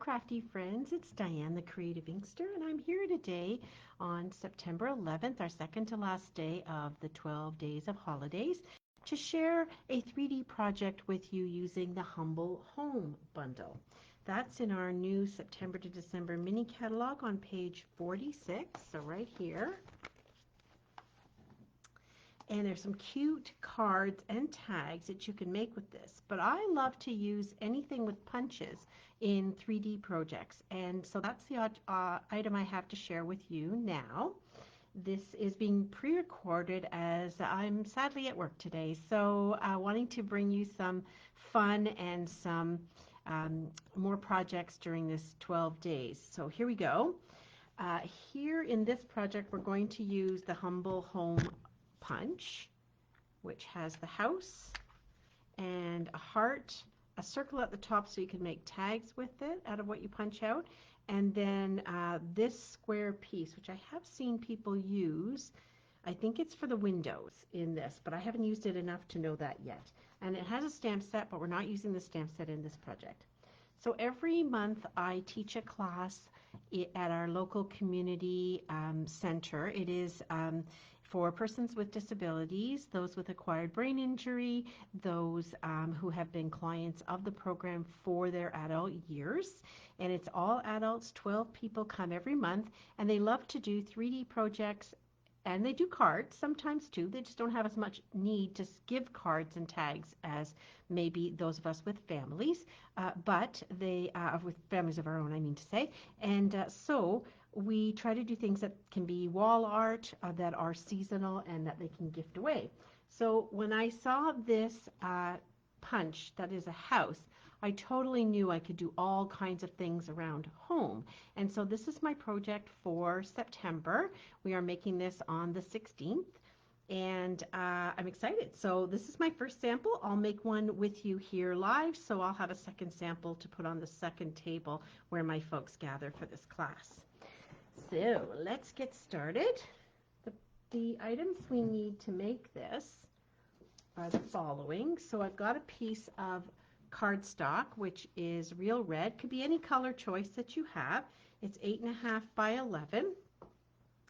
crafty friends, it's Diane the Creative Inkster, and I'm here today on September 11th, our second to last day of the 12 days of holidays, to share a 3D project with you using the Humble Home bundle. That's in our new September to December mini catalog on page 46, so right here. And there's some cute cards and tags that you can make with this. But I love to use anything with punches in 3D projects. And so that's the item I have to share with you now. This is being pre-recorded as I'm sadly at work today. So wanting to bring you some fun and some more projects during this 12 days. So here we go. Here in this project, we're going to use the Humble Home punch, which has the house and a heart, a circle at the top so you can make tags with it out of what you punch out, and then this square piece, which I have seen people use. I think it's for the windows in this, but I haven't used it enough to know that yet. And it has a stamp set, but we're not using the stamp set in this project. So every month I teach a class at our local community center. It is for persons with disabilities, those with acquired brain injury, those who have been clients of the program for their adult years. And it's all adults, 12 people come every month, and they love to do 3D projects, and they do cards sometimes too. They just don't have as much need to give cards and tags as maybe those of us with families, but they, with families of our own, I mean to say. And so we try to do things that can be wall art, that are seasonal, and that they can gift away. So when I saw this punch that is a house, I totally knew I could do all kinds of things around home. And so this is my project for September. We are making this on the 16th. And I'm excited. So this is my first sample. I'll make one with you here live, so I'll have a second sample to put on the second table where my folks gather for this class. So let's get started. The items we need to make this are the following. So I've got a piece of cardstock, which is real red. Could be any color choice that you have. It's 8.5 by 11.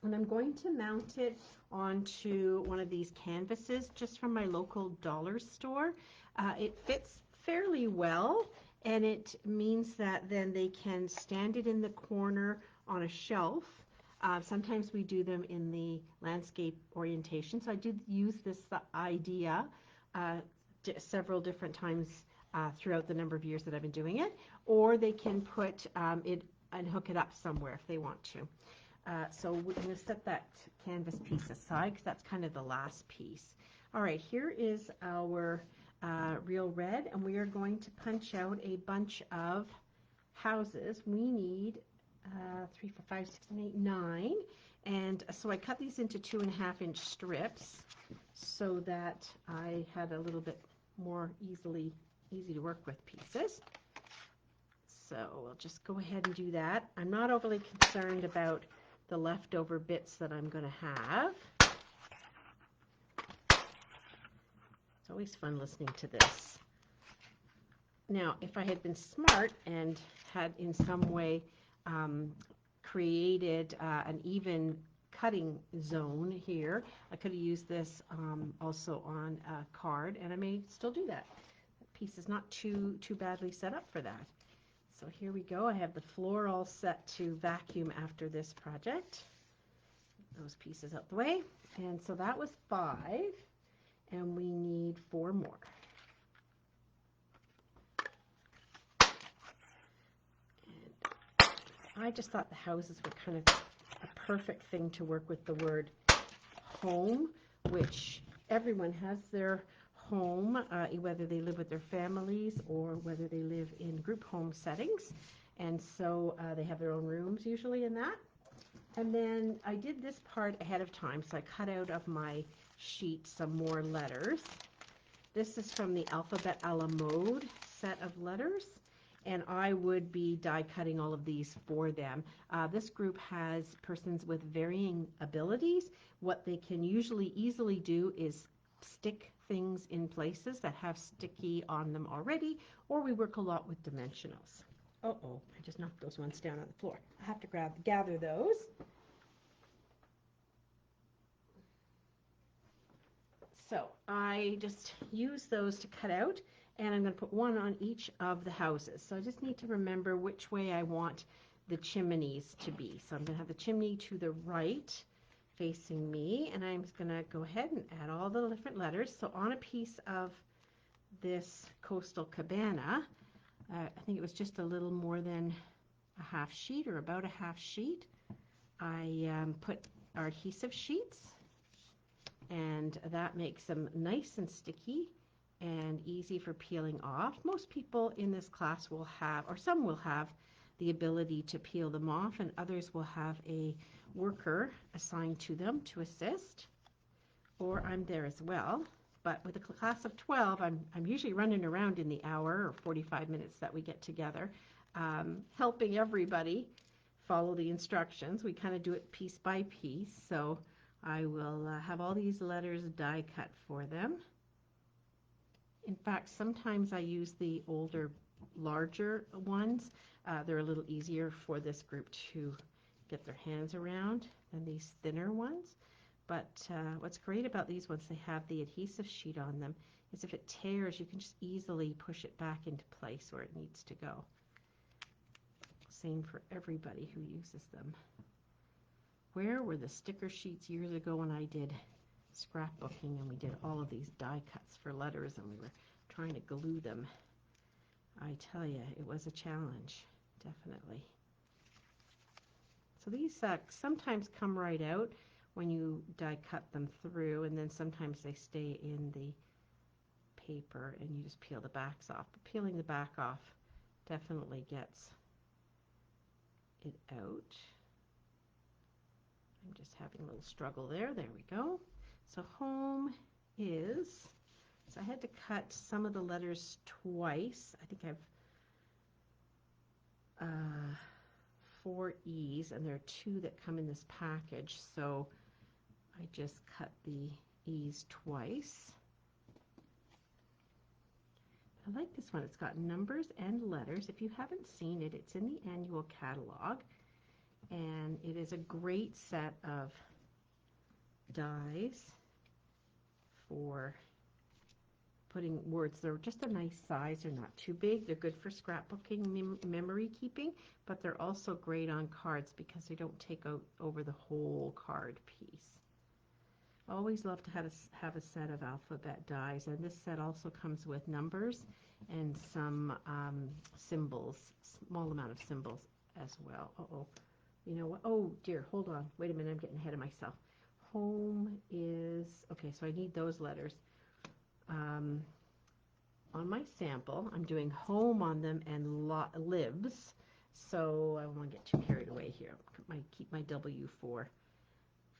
And I'm going to mount it onto one of these canvases just from my local dollar store. It fits fairly well, and it means that then they can stand it in the corner on a shelf. Sometimes we do them in the landscape orientation. So I did use this idea several different times throughout the number of years that I've been doing it. Or they can put it and hook it up somewhere if they want to. So we're going to set that canvas piece aside because that's kind of the last piece. All right, here is our real red, and we are going to punch out a bunch of houses. We need 3, 4, 5, 6, 7, 8, 9. And so I cut these into 2.5-inch strips so that I had a little bit more easy to work with pieces. So we'll just go ahead and do that. I'm not overly concerned about the leftover bits that I'm going to have. It's always fun listening to this. Now, if I had been smart and had in some way created an even cutting zone here, I could have used this also on a card, and I may still do that. That piece is not too badly set up for that. So here we go. I have the floor all set to vacuum after this project. Those pieces out the way. And so that was 5, and we need 4 more. And I just thought the houses were kind of a perfect thing to work with the word home, which everyone has their home, whether they live with their families or whether they live in group home settings. And so they have their own rooms usually in that. And then I did this part ahead of time, so I cut out of my sheet some more letters. This is from the Alphabet a la Mode set of letters, and I would be die cutting all of these for them. This group has persons with varying abilities. What they can usually easily do is stick things in places that have sticky on them already, or we work a lot with dimensionals. Uh-oh, I just knocked those ones down on the floor. I have to gather those. So I just use those to cut out, and I'm going to put one on each of the houses. So I just need to remember which way I want the chimneys to be. So I'm going to have the chimney to the right facing me, and I'm just going to go ahead and add all the different letters. So on a piece of this coastal cabana, I think it was just a little more than a half sheet or about a half sheet, I put our adhesive sheets, and that makes them nice and sticky and easy for peeling off. Most people in this class will have, or some will have, the ability to peel them off, and others will have a worker assigned to them to assist, or I'm there as well. But with a class of 12, I'm usually running around in the hour or 45 minutes that we get together, helping everybody follow the instructions. We kind of do it piece by piece. So I will have all these letters die cut for them. In fact, sometimes I use the older, larger ones. They're a little easier for this group to get their hands around than these thinner ones. But what's great about these ones, they have the adhesive sheet on them, is if it tears, you can just easily push it back into place where it needs to go. Same for everybody who uses them. Where were the sticker sheets years ago when I did scrapbooking and we did all of these die cuts for letters and we were trying to glue them? I tell you, it was a challenge, definitely. So these sometimes come right out when you die cut them through, and then sometimes they stay in the paper and you just peel the backs off. But peeling the back off definitely gets it out. I'm just having a little struggle there. There we go. So home is, so I had to cut some of the letters twice. I think I've 4 E's, and there are 2 that come in this package. So I just cut the E's twice. I like this one. It's got numbers and letters. If you haven't seen it, it's in the annual catalog. And it is a great set of dies for putting words. They're just a nice size. They're not too big. They're good for scrapbooking, memory keeping, but they're also great on cards because they don't take out over the whole card piece. Always love to have a set of alphabet dies, and this set also comes with numbers and some symbols, small amount of symbols as well. Uh-oh. You know what? Oh, dear. Hold on. Wait a minute. I'm getting ahead of myself. Home is, okay, so I need those letters. On my sample, I'm doing home on them and lives, so I don't want to get too carried away here. Keep my W for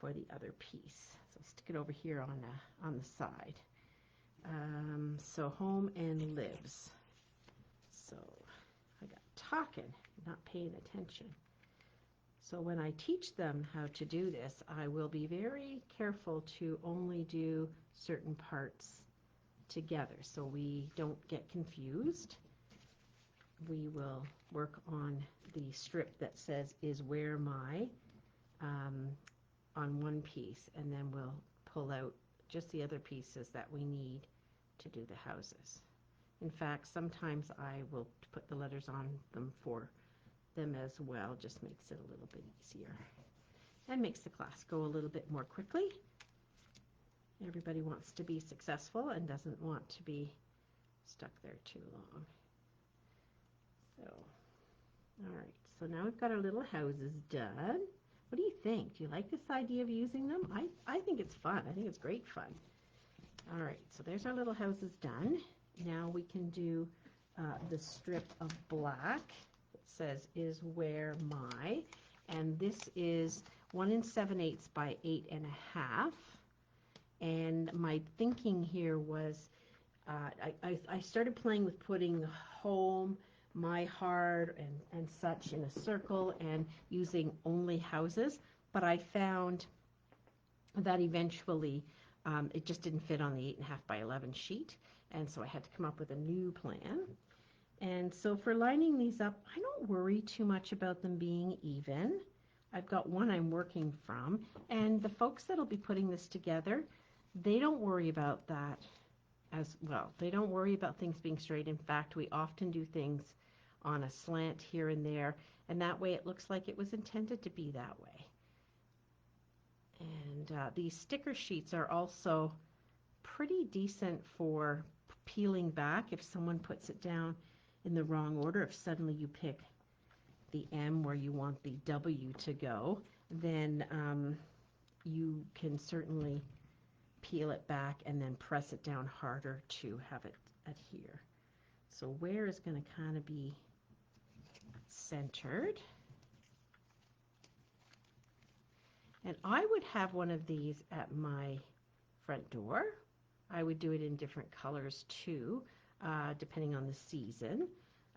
the other piece. So stick it over here on the side. So home and lives. So I got talking, not paying attention. So when I teach them how to do this, I will be very careful to only do certain parts together so we don't get confused. We will work on the strip that says is where my on one piece, and then we'll pull out just the other pieces that we need to do the houses. In fact, sometimes I will put the letters on them for them as well. Just makes it a little bit easier and makes the class go a little bit more quickly. Everybody wants to be successful and doesn't want to be stuck there too long. So, all right, so now we've got our little houses done. What do you think? Do you like this idea of using them? I think it's fun. I think it's great fun. All right, so there's our little houses done. Now we can do the strip of black that says is where my, and this is 1 7/8 by 8 1/2. And my thinking here was I started playing with putting home, my heart, and such in a circle and using only houses, but I found that eventually it just didn't fit on the 8 1/2 by 11 sheet, and so I had to come up with a new plan. And so for lining these up, I don't worry too much about them being even. I've got one I'm working from, and the folks that'll be putting this together, they don't worry about that as well. They don't worry about things being straight. In fact, we often do things on a slant here and there, and that way it looks like it was intended to be that way. And these sticker sheets are also pretty decent for peeling back if someone puts it down in the wrong order. If suddenly you pick the M where you want the W to go, then you can certainly peel it back and then press it down harder to have it adhere. So where is going to kind of be centered. And I would have one of these at my front door. I would do it in different colors too, depending on the season.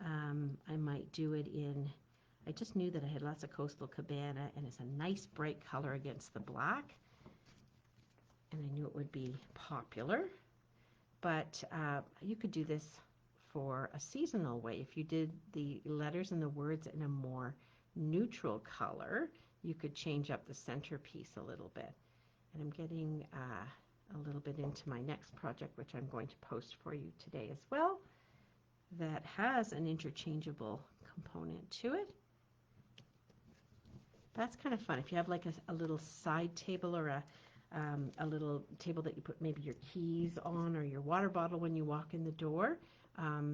I might do it in, I just knew that I had lots of coastal cabana, and it's a nice bright color against the black. And I knew it would be popular. But you could do this for a seasonal way. If you did the letters and the words in a more neutral color, you could change up the centerpiece a little bit. And I'm getting a little bit into my next project, which I'm going to post for you today as well, that has an interchangeable component to it. That's kind of fun. If you have like a little side table or a little table that you put maybe your keys on or your water bottle when you walk in the door,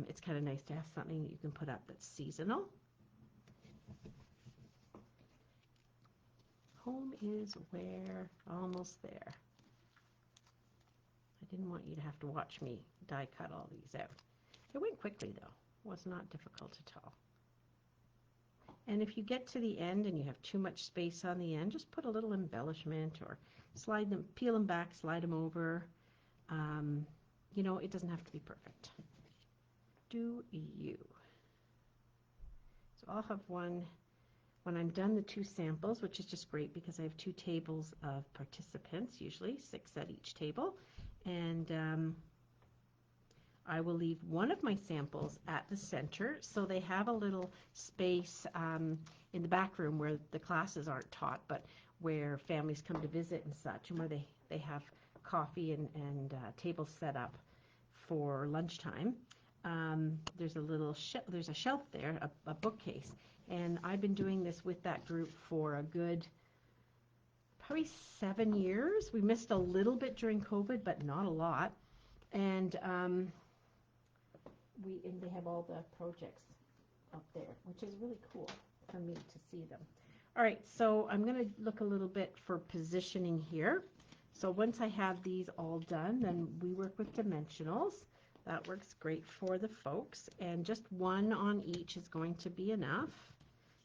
it's kind of nice to have something that you can put up that's seasonal. Home is where? Almost there. I didn't want you to have to watch me die cut all these out. It went quickly though. It was not difficult at all. And if you get to the end and you have too much space on the end, just put a little embellishment or slide them, peel them back, slide them over. You know, it doesn't have to be perfect. Do you? So I'll have one when I'm done the 2 samples, which is just great because I have 2 tables of participants, usually 6 at each table. And I will leave one of my samples at the center so they have a little space in the back room where the classes aren't taught, but where families come to visit and such, and where they have coffee and tables set up for lunchtime. There's a shelf there, a bookcase, and I've been doing this with that group for a good probably 7 years. We missed a little bit during COVID, but not a lot. And they have all the projects up there, which is really cool for me to see them. All right, so I'm going to look a little bit for positioning here. So once I have these all done, then we work with dimensionals. That works great for the folks, and just one on each is going to be enough.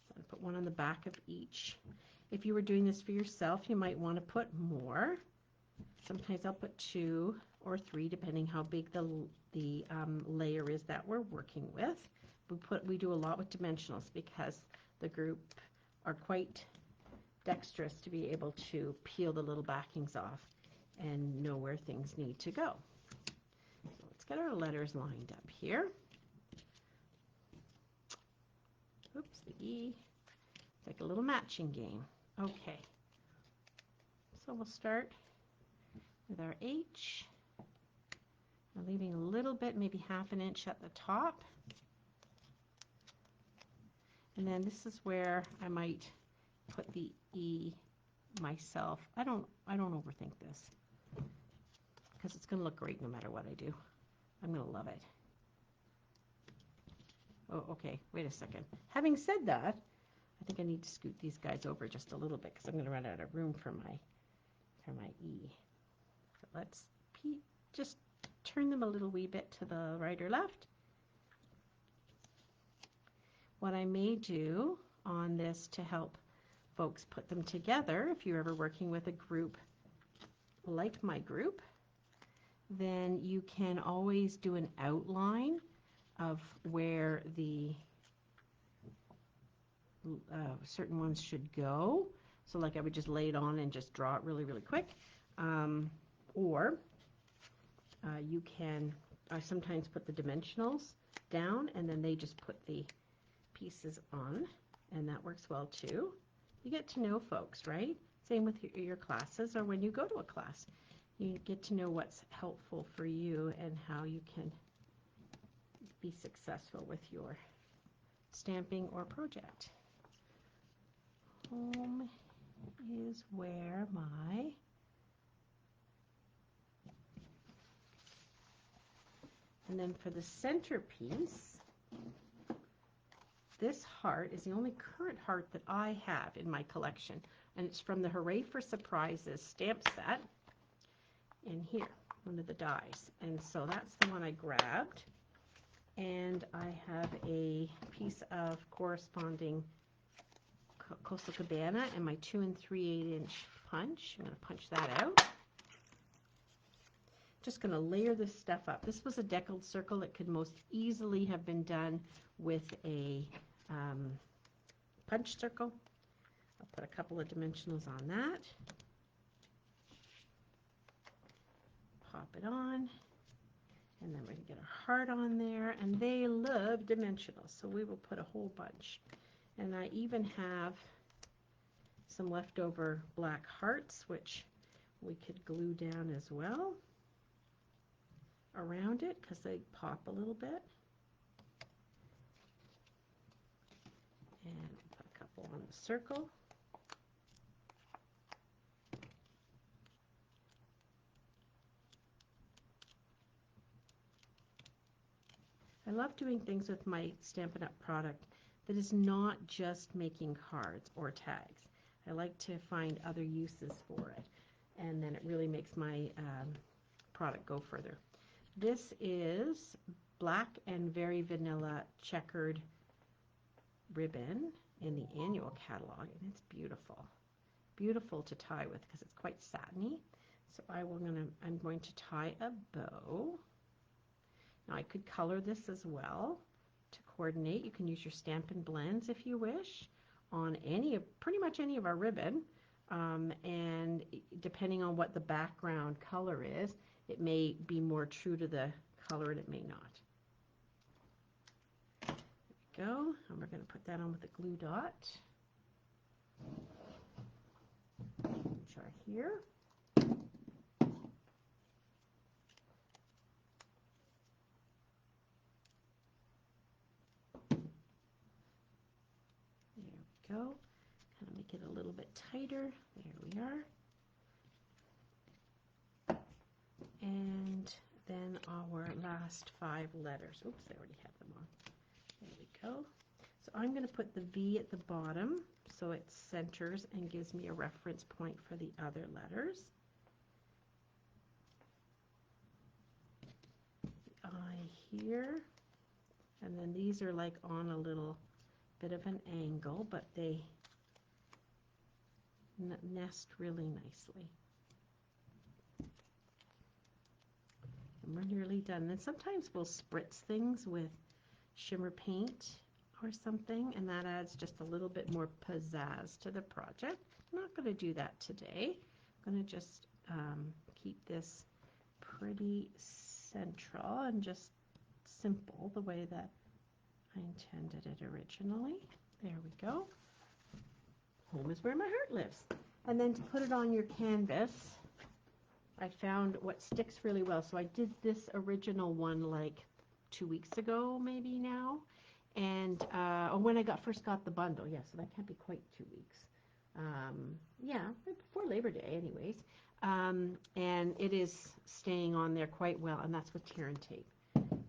So I put one on the back of each. If you were doing this for yourself, you might want to put more. Sometimes I'll put 2 or 3, depending how big the layer is that we're working with. We do a lot with dimensionals because the group are quite dexterous to be able to peel the little backings off and know where things need to go. So let's get our letters lined up here. Oops, the E. It's like a little matching game. Okay. So we'll start with our H. I'm leaving a little bit, maybe half an inch at the top. And then this is where I might put the E myself. I don't overthink this because it's going to look great no matter what I do. I'm going to love it. Oh, okay, wait a second. Having said that, I think I need to scoot these guys over just a little bit because I'm going to run out of room for my E. So let's just turn them a little wee bit to the right or left. What I may do on this to help folks put them together, if you're ever working with a group like my group, then you can always do an outline of where the certain ones should go. So like I would just lay it on and just draw it really, really quick. Or you can sometimes put the dimensionals down, and then they just put the pieces on, and that works well too. You get to know folks, right? Same with your classes, or when you go to a class. You get to know what's helpful for you and how you can be successful with your stamping or project. Home is where my and then for the centerpiece, this heart is the only current heart that I have in my collection, and it's from the Hooray for Surprises stamp set. And here, one of the dies, and so that's the one I grabbed. And I have a piece of corresponding Coastal Cabana and my 2 3/8 inch punch. I'm going to punch that out. Just going to layer this stuff up. This was a deckled circle. It could most easily have been done with a punch circle. I'll put a couple of dimensionals on that. Pop it on, and then we're going to get a heart on there, and they love dimensionals, so we will put a whole bunch. And I even have some leftover black hearts, which we could glue down as well around it because they pop a little bit. And put a couple on the circle. I love doing things with my Stampin' Up! Product that is not just making cards or tags. I like to find other uses for it, and then it really makes my product go further. This is black and very vanilla checkered ribbon in the annual catalog, and it's beautiful. Beautiful to tie with because it's quite satiny. So I'm going to tie a bow. Now I could color this as well to coordinate. You can use your Stampin' Blends if you wish on pretty much any of our ribbon, and depending on what the background color is, it may be more true to the color and it may not. There we go, and we're going to put that on with a glue dot, which are here. Go, kind of make it a little bit tighter. There we are. And then our last 5 letters. Oops, I already have them on. There we go. So I'm going to put the V at the bottom so it centers and gives me a reference point for the other letters. The I here. And then these are like on a little bit of an angle, but they nest really nicely. And we're nearly done. And sometimes we'll spritz things with shimmer paint or something, and that adds just a little bit more pizzazz to the project. I'm not going to do that today. I'm going to just keep this pretty central and just simple the way that I intended it originally. There we go. Home is where my heart lives. And then to put it on your canvas, I found what sticks really well. So I did this original one like 2 weeks ago, maybe now. And when I first got the bundle, yeah, so that can't be quite 2 weeks. Yeah, before Labor Day anyways. And it is staying on there quite well, and that's with tear and tape.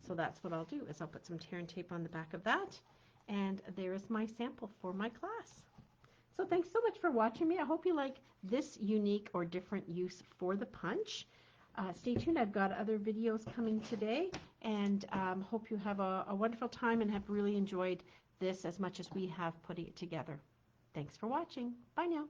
So that's what I'll do, is I'll put some tear and tape on the back of that, and there is my sample for my class. So thanks so much for watching me. I hope you like this unique or different use for the punch. Stay tuned. I've got other videos coming today, and hope you have a wonderful time and have really enjoyed this as much as we have putting it together. Thanks for watching. Bye now.